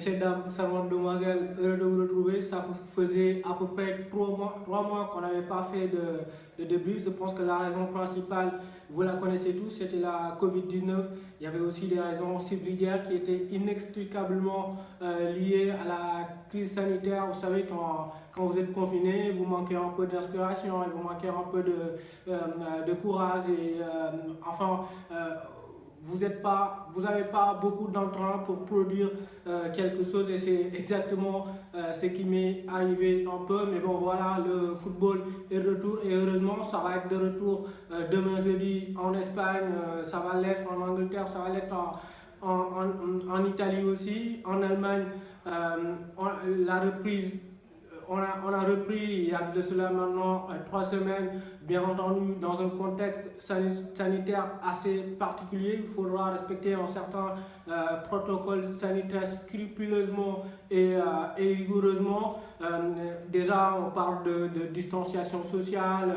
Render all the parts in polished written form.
Messieurs, dames, savants, demoiselles, heureux de vous retrouver. Ça faisait à peu près 3 mois qu'on n'avait pas fait de débrief. Je pense que la raison principale, vous la connaissez tous, c'était la Covid-19. Il y avait aussi des raisons subsidiaires qui étaient inextricablement liées à la crise sanitaire. Vous savez, quand vous êtes confiné, vous manquez un peu d'inspiration, vous manquez un peu de courage et enfin. Vous n'avez pas beaucoup d'entrain pour produire quelque chose et c'est exactement ce qui m'est arrivé un peu. Mais bon, voilà, le football est de retour et heureusement, ça va être de retour demain jeudi en Espagne, ça va l'être en Angleterre, ça va l'être en Italie aussi, en Allemagne. La reprise on a repris il y a de cela maintenant 3 semaines, bien entendu, dans un contexte sanitaire assez particulier. Il faudra respecter un certain protocole sanitaire scrupuleusement et rigoureusement. Déjà, on parle de distanciation sociale,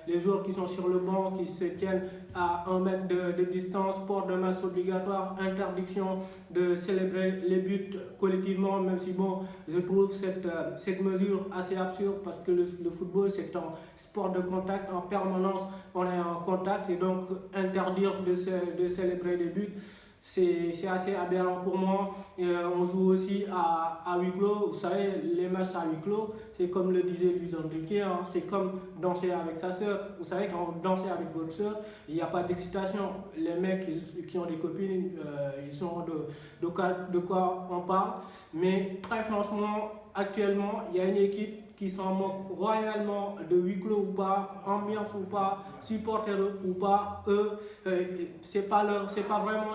les joueurs qui sont sur le banc qui se tiennent à 1 mètre de distance, port de masque obligatoire, interdiction de célébrer les buts collectivement, même si bon, je trouve cette mesure assez absurde parce que le football c'est un sport de contact, en permanence on est en contact et donc interdire de célébrer les buts, c'est assez aberrant pour moi. On joue aussi à huis clos. Vous savez, les matchs à huis clos, c'est comme le disait Luis Enrique, hein, c'est comme danser avec sa soeur. Vous savez, quand vous dansez avec votre soeur, il n'y a pas d'excitation. Les mecs qui ont des copines, ils sont de quoi on parle. Mais très franchement, actuellement, il y a une équipe qui s'en moque royalement de huis clos ou pas, ambiance ou pas, supporters ou pas. Eux, c'est pas vraiment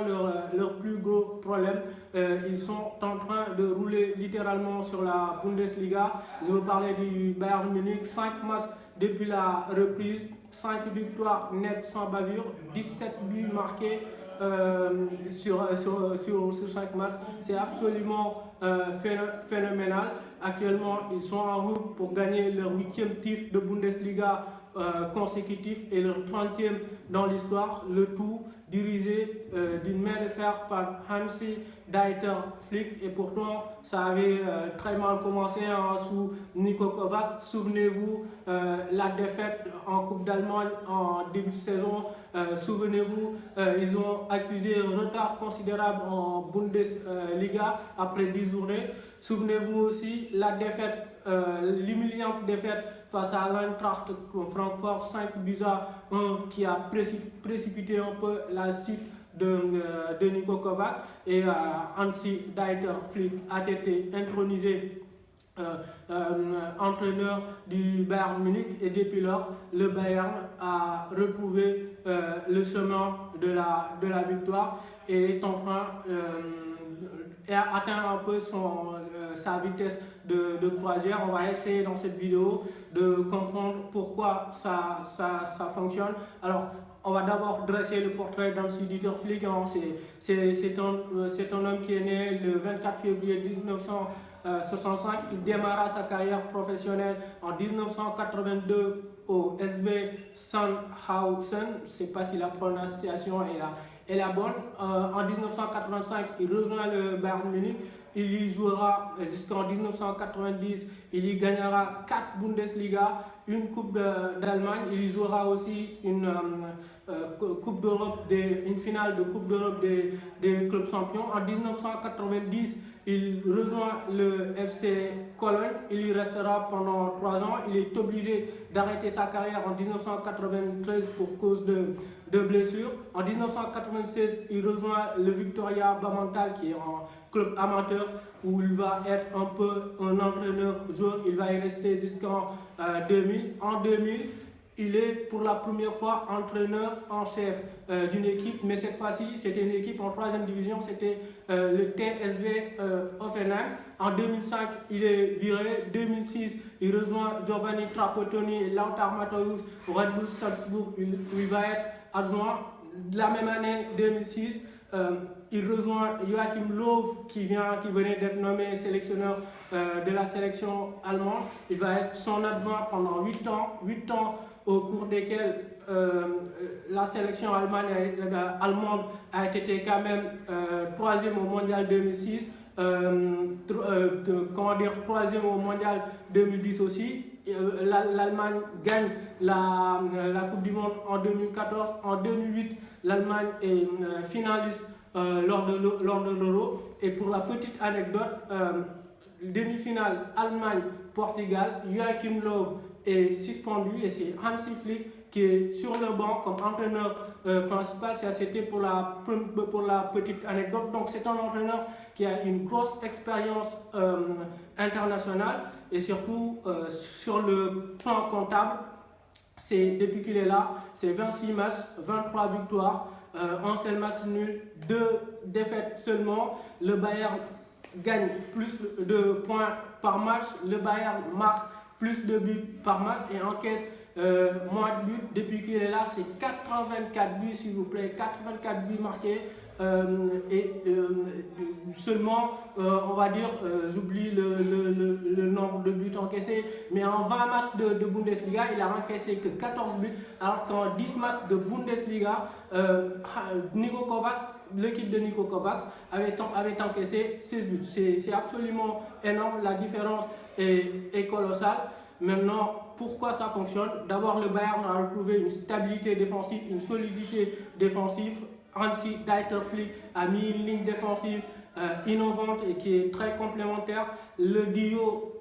leur plus gros problème. Ils sont en train de rouler littéralement sur la Bundesliga. Je veux parler du Bayern Munich. 5 matchs depuis la reprise, 5 victoires nettes sans bavure, 17 buts marqués sur 5 matchs. C'est absolument phénoménal. Actuellement, ils sont en route pour gagner leur 8e titre de Bundesliga consécutif et leur 30e dans l'histoire, le tout dirigé d'une main de fer par Hansi Dieter Flick. Et pourtant, ça avait très mal commencé sous Niko Kovac. Souvenez-vous, la défaite en Coupe d'Allemagne en début de saison. Souvenez-vous, ils ont accusé un retard considérable en Bundesliga après 10 journées. Souvenez-vous aussi la défaite, l'humiliante défaite face à l'Eintracht Francfort 5-1 qui a précipité un peu la suite de Niko Kovac et Hansi Dieter Flick a été intronisé entraîneur du Bayern Munich et depuis lors le Bayern a retrouvé le chemin de la victoire et est en train et a atteint un peu sa vitesse de croisière. On va essayer dans cette vidéo de comprendre pourquoi ça fonctionne. Alors, on va d'abord dresser le portrait d'Hansi Dieter Flick. C'est un homme qui est né le 24 février 1965. Il démarra sa carrière professionnelle en 1982 au SV Sandhausen. Je ne sais pas si la prononciation est la bonne. En 1985, il rejoint le Bayern Munich. Il y jouera jusqu'en 1990. Il y gagnera 4 Bundesliga, une Coupe d'Allemagne. Il y jouera aussi une Coupe d'Europe, une finale de Coupe d'Europe des clubs champions. En 1990, il rejoint le FC Cologne. Il y restera pendant 3 ans. Il est obligé d'arrêter sa carrière en 1993 pour cause de blessures. En 1996, il rejoint le Victoria Bammental qui est un club amateur où il va être un peu un entraîneur-joueur. Il va y rester jusqu'en 2000. En 2000, il est pour la première fois entraîneur en chef d'une équipe, mais cette fois-ci, c'était une équipe en 3e division, c'était le TSV Hoffenheim. En 2005, il est viré. 2006, il rejoint Giovanni Trapattoni et Lothar Matthäus au Red Bull Salzbourg, où il va être adjoint. La même année, 2006, il rejoint Joachim Löw qui venait d'être nommé sélectionneur de la sélection allemande. Il va être son adjoint pendant 8 ans au cours desquels la sélection allemande a été quand même 3e au mondial 2006. comment dire, troisième au mondial 2010 aussi. L'Allemagne gagne la Coupe du Monde en 2014. En 2008, l'Allemagne est finaliste lors de l'Euro. Et pour la petite anecdote, demi-finale Allemagne-Portugal, Joachim Löw est suspendu et c'est Hansi Flick qui est sur le banc comme entraîneur principal. C'était pour la petite anecdote. Donc c'est un entraîneur qui a une grosse expérience internationale et surtout sur le plan comptable, depuis qu'il est là, c'est 26 matchs, 23 victoires, un seul match nul, 2 défaites seulement. Le Bayern gagne plus de points par match, le Bayern marque plus de buts par match et encaisse moins de buts. Depuis qu'il est là, c'est 84 buts s'il vous plaît, 84 buts marqués seulement, on va dire, j'oublie le nombre de buts encaissés, mais en 20 matchs de Bundesliga, il a encaissé que 14 buts, alors qu'en 10 matchs de Bundesliga, Niko Kovac, l'équipe de Niko Kovac avait encaissé 16 buts. C'est absolument énorme, la différence est colossale. Maintenant, pourquoi ça fonctionne? D'abord, le Bayern a retrouvé une stabilité défensive, une solidité défensive. Hansi-Dieter Flick a mis une ligne défensive innovante et qui est très complémentaire. Le duo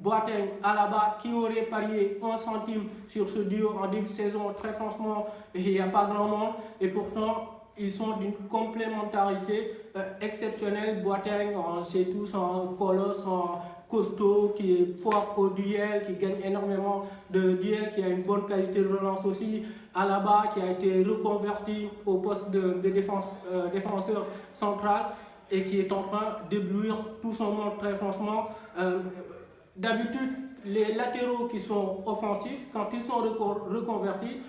Boateng-Alaba, qui aurait parié 1 centime sur ce duo en début de saison? Très franchement, il n'y a pas grand monde. Et pourtant, ils sont d'une complémentarité exceptionnelle. Boateng, on sait tous, un colosse, un costaud, qui est fort au duel, qui gagne énormément de duels, qui a une bonne qualité de relance aussi. Alaba, qui a été reconverti au poste de défenseur central et qui est en train d'éblouir tout son monde, très franchement. D'habitude, les latéraux qui sont offensifs, quand ils sont reconvertis,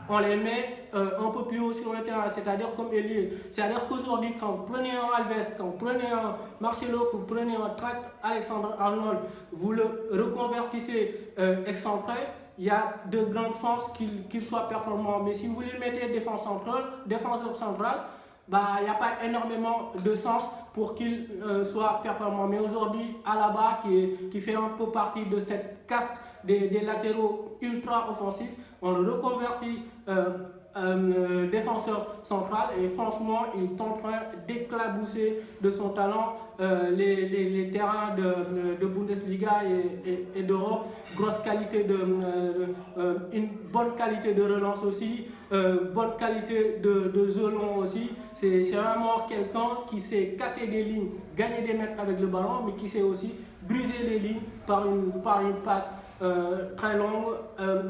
on les met un peu plus haut sur le terrain, c'est-à-dire comme ailier. C'est-à-dire qu'aujourd'hui, quand vous prenez un Alves, quand vous prenez un Marcelo, que vous prenez un Trent Alexander-Arnold, vous le reconvertissez excentré, il y a de grandes chances qu'il soit performant. Mais si vous les mettez défenseur central, il n'y a pas énormément de sens pour qu'il soit performant. Mais aujourd'hui, Alaba, qui fait un peu partie de cette caste des latéraux ultra offensifs, on le reconvertit défenseur central et franchement, il est en train d'éclabousser de son talent les terrains de Bundesliga et d'Europe. Grosse qualité une bonne qualité de relance aussi, bonne qualité de jeu long aussi. C'est vraiment quelqu'un qui sait casser des lignes, gagner des mètres avec le ballon, mais qui sait aussi briser les lignes par une passe très longue.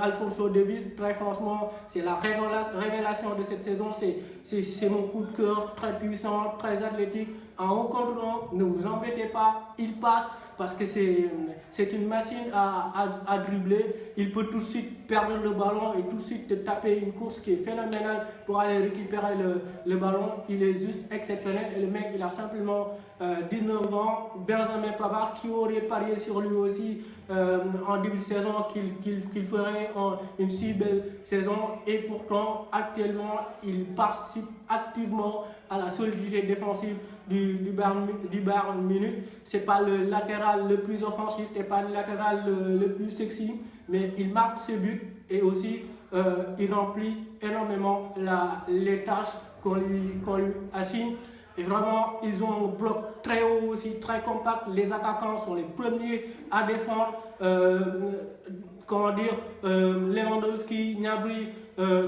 Alphonso Davies, très franchement, c'est la révélation de cette saison. C'est mon coup de cœur, très puissant, très athlétique. En haut contre un, ne vous embêtez pas, il passe parce que c'est une machine à dribbler. Il peut tout de suite perdre le ballon et tout de suite te taper une course qui est phénoménale pour aller récupérer le ballon. Il est juste exceptionnel et le mec, il a simplement 19 ans. Benjamin Pavard, qui aurait parié sur lui aussi en début de saison qu'il ferait une si belle saison, et pourtant actuellement il participe activement à la solidité défensive du Bayern Munich. C'est pas le latéral le plus offensif, c'est pas le latéral le plus sexy, mais il marque ses buts et aussi il remplit énormément les tâches qu'on lui assigne. Et vraiment, ils ont un bloc très haut aussi, très compact. Les attaquants sont les premiers à défendre. Lewandowski, Gnabry,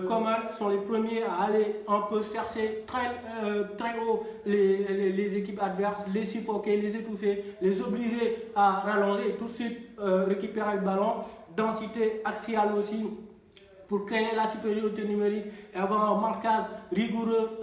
Coman sont les premiers à aller un peu chercher très haut les équipes adverses, les suffoquer, les étouffer, les obliger à rallonger et tout de suite récupérer le ballon. Densité axiale aussi, pour créer la supériorité numérique et avoir un marquage rigoureux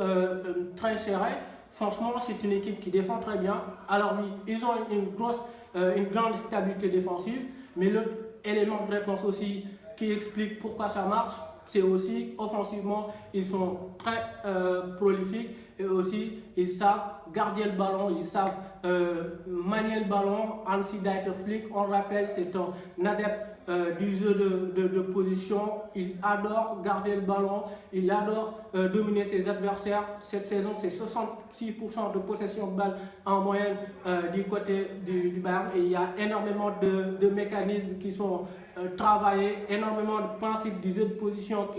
très serré. Franchement, c'est une équipe qui défend très bien. Alors oui, ils ont une grande stabilité défensive, mais l'autre élément de réponse aussi qui explique pourquoi ça marche, c'est aussi offensivement, ils sont très prolifiques et aussi ils savent garder le ballon, ils savent manier le ballon. Hansi-Dieter Flick, on le rappelle, c'est un adepte du jeu de position. Il adore garder le ballon, il adore dominer ses adversaires. Cette saison, c'est 66% de possession de balle en moyenne du côté du Bayern. Et il y a énormément de mécanismes qui sont travaillés, énormément de principes du jeu de position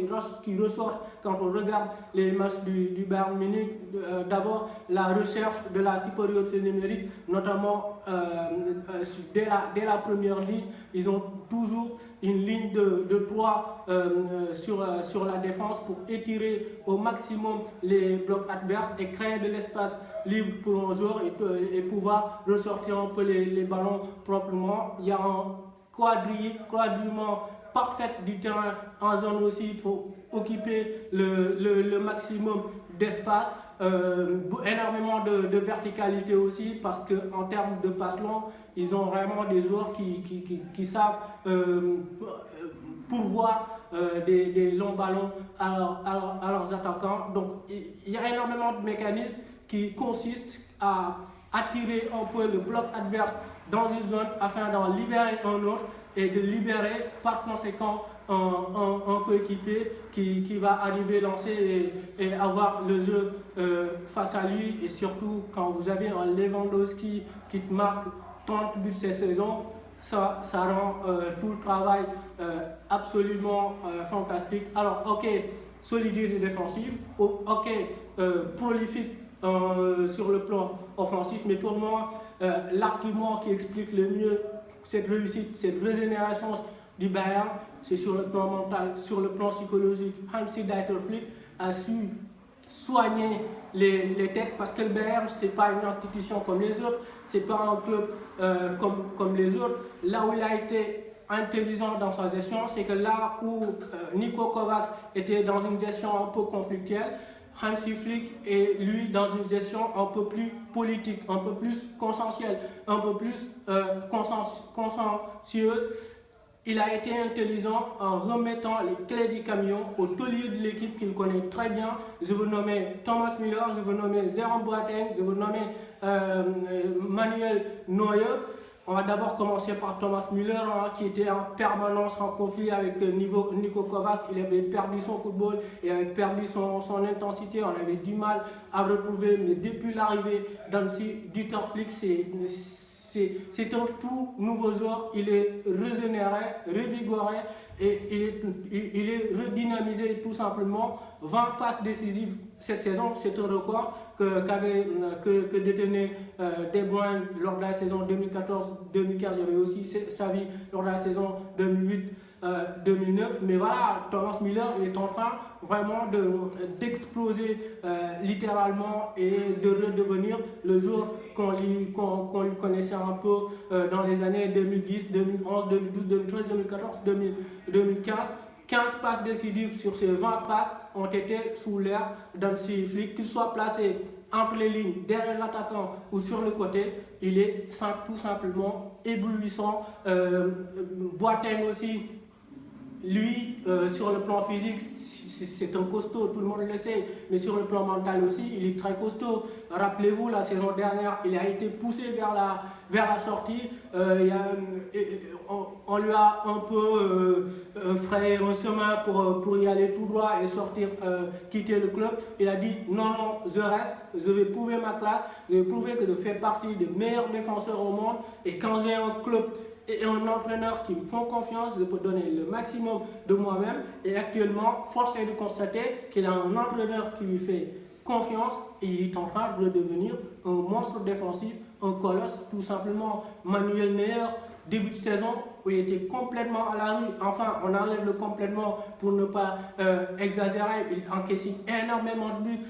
qui ressortent quand on regarde les matchs du Bayern Munich. D'abord, la recherche de la supériorité numérique, notamment dès la première ligne. Ils ont toujours une ligne de 3 sur la défense pour étirer au maximum les blocs adverses et créer de l'espace libre pour un joueur et pouvoir ressortir un peu les ballons proprement. Il y a un quadrillement parfait du terrain en zone aussi pour occuper le maximum d'espace. Énormément de verticalité aussi parce qu'en termes de passe longue, ils ont vraiment des joueurs qui savent pourvoir des longs ballons à leurs attaquants. Donc il y a énormément de mécanismes qui consistent à attirer un peu le bloc adverse dans une zone afin d'en libérer un autre et de libérer par conséquent un coéquipier qui va arriver lancer et avoir le jeu face à lui. Et surtout quand vous avez un Lewandowski qui te marque 30 buts cette saison, ça rend tout le travail absolument fantastique. Alors ok, solidité défensive, ok, prolifique sur le plan offensif, mais pour moi l'argument qui explique le mieux cette réussite, cette régénération du Bayern, c'est sur le plan mental, sur le plan psychologique. Hans-Dieter Flick a su soigner les têtes parce que le Bayern, ce n'est pas une institution comme les autres, ce n'est pas un club comme les autres. Là où il a été intelligent dans sa gestion, c'est que là où Niko Kovacs était dans une gestion un peu conflictuelle, Hansi Flick est lui dans une gestion un peu plus politique, un peu plus consensuelle, un peu plus consciencieuse. Il a été intelligent en remettant les clés du camion au taulier de l'équipe qu'il connaît très bien. Je veux nommer Thomas Müller, je veux nommer Jerome Boateng, je veux nommer Manuel Neuer. On va d'abord commencer par Thomas Müller, qui était en permanence en conflit avec Niko Kovac. Il avait perdu son football, il avait perdu son intensité, on avait du mal à retrouver. Mais depuis l'arrivée d'Hansi-Dieter Flick, c'est un tout nouveau joueur. Il est régénéré, revigoré et il est redynamisé tout simplement. 20 passes décisives cette saison, c'est un record que détenait De Bruyne lors de la saison 2014-2015. Il y avait aussi Xavi lors de la saison 2008-2009. Mais voilà, Thomas Müller est en train vraiment d'exploser littéralement et de redevenir le joueur qu'on lui connaissait un peu dans les années 2010, 2011, 2012, 2013, 2014, 2015. 15 passes décisives sur ces 20 passes ont été sous l'ère d'Hansi Flick. Qu'il soit placé entre les lignes, derrière l'attaquant ou sur le côté, il est tout simplement éblouissant. Boateng aussi, lui, sur le plan physique, c'est un costaud, tout le monde le sait, mais sur le plan mental aussi, il est très costaud. Rappelez-vous, la saison dernière, il a été poussé vers la sortie. On lui a un peu frayé un chemin pour y aller tout droit et sortir, quitter le club. Il a dit non, je reste, je vais prouver ma classe, je vais prouver que je fais partie des meilleurs défenseurs au monde. Et quand j'ai un club et un entraîneur qui me font confiance, je peux donner le maximum de moi-même. Et actuellement, force est de constater qu'il a un entraîneur qui lui fait confiance et il est en train de redevenir un monstre défensif, un colosse tout simplement. Manuel Neuer, début de saison où il était complètement à la rue, enfin on enlève le complètement pour ne pas exagérer, il encaisse énormément de buts.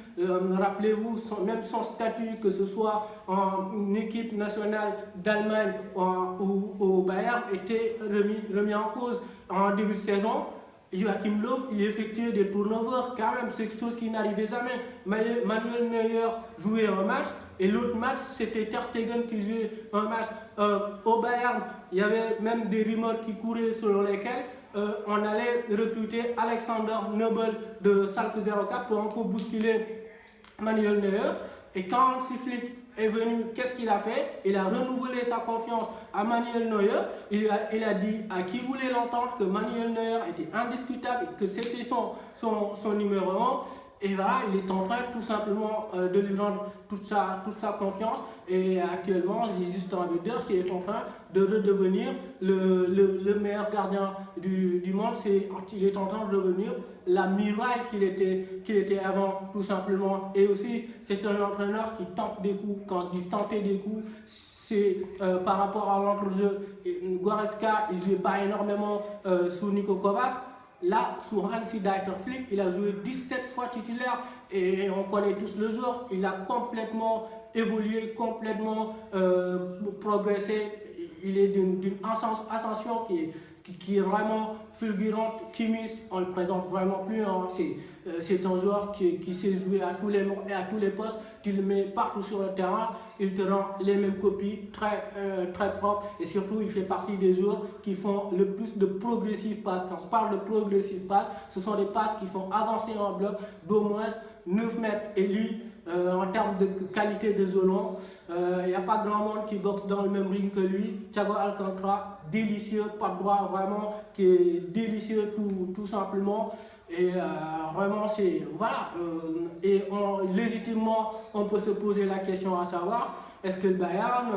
Rappelez-vous, même son statut, que ce soit en équipe nationale d'Allemagne ou au Bayern, était remis en cause en début de saison. Joachim Löw, il effectuait des turnovers, quand même, c'est quelque chose qui n'arrivait jamais. Manuel Neuer jouait un match et l'autre match, c'était Ter Stegen qui jouait un match. Au Bayern, il y avait même des rumeurs qui couraient selon lesquelles on allait recruter Alexander Nobel de Schalke 04 pour un peu bousculer Manuel Neuer. Et quand Hansi Flick est venu, qu'est-ce qu'il a fait? Il a renouvelé sa confiance à Manuel Neuer. Il a dit à qui voulait l'entendre que Manuel Neuer était indiscutable et que c'était son numéro 1. Et voilà, il est en train tout simplement de lui rendre toute sa confiance. Et actuellement, j'ai juste envie de dire qu'il est en train de redevenir le meilleur gardien du monde. Il est en train de devenir la muraille qu'il était avant, tout simplement. Et aussi, c'est un entraîneur qui tente des coups. Quand je dis tenter des coups, c'est par rapport à l'entrejeu. Goretzka, il ne jouait pas énormément sous Niko Kovac. Là, sous Hansi-Dieter Flick, il a joué 17 fois titulaire et on connaît tous le joueur. Il a complètement évolué, complètement progressé. Il est d'une ascension qui est vraiment fulgurante. Kimmich, on ne le présente vraiment plus. Hein. C'est un joueur qui sait jouer à tous les postes. Tu le mets partout sur le terrain, il te rend les mêmes copies, très propres. Et surtout, il fait partie des joueurs qui font le plus de progressive passes. Quand on parle de progressive passes, ce sont des passes qui font avancer un bloc d'au moins 9 mètres. Et lui, en termes de qualité de violon, il n'y a pas grand monde qui boxe dans le même ring que lui. Thiago Alcantara, délicieux, pas de droit, vraiment, qui est délicieux tout simplement. Et vraiment, c'est. Voilà. Légitimement, on peut se poser la question à savoir est-ce que le Bayern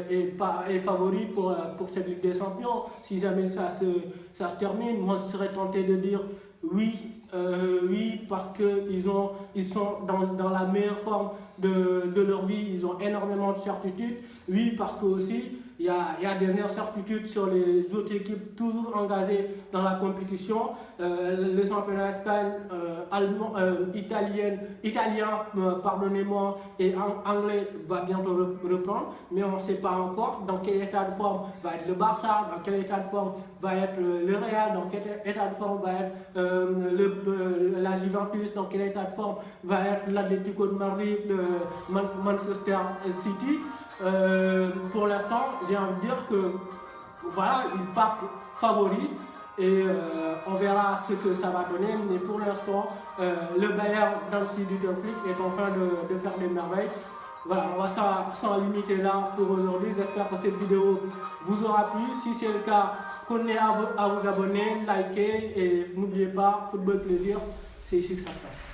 est favori pour cette Ligue des Champions? Si jamais ça se termine, moi je serais tenté de dire oui. Oui, parce qu'ils sont dans la meilleure forme de leur vie, ils ont énormément de certitudes. Oui, parce que aussi il y a des incertitudes sur les autres équipes toujours engagées dans la compétition. Le championnat Espagne, italien, pardonnez-moi, et anglais va bientôt reprendre, mais on ne sait pas encore dans quel état de forme va être le Barça, dans quel état de forme va être le Real, dans quel état de forme va être la Juventus, dans quel état de forme va être l'Atlético de Madrid, le Manchester City. Pour l'instant, j'ai envie de dire que voilà, ils partent favoris et on verra ce que ça va donner. Mais pour l'instant, le Bayern d'Hansi-Dieter Flick est en train de faire des merveilles. Voilà, on va s'en limiter là pour aujourd'hui. J'espère que cette vidéo vous aura plu. Si c'est le cas, continuez à vous abonner, liker et n'oubliez pas, football plaisir, c'est ici que ça se passe.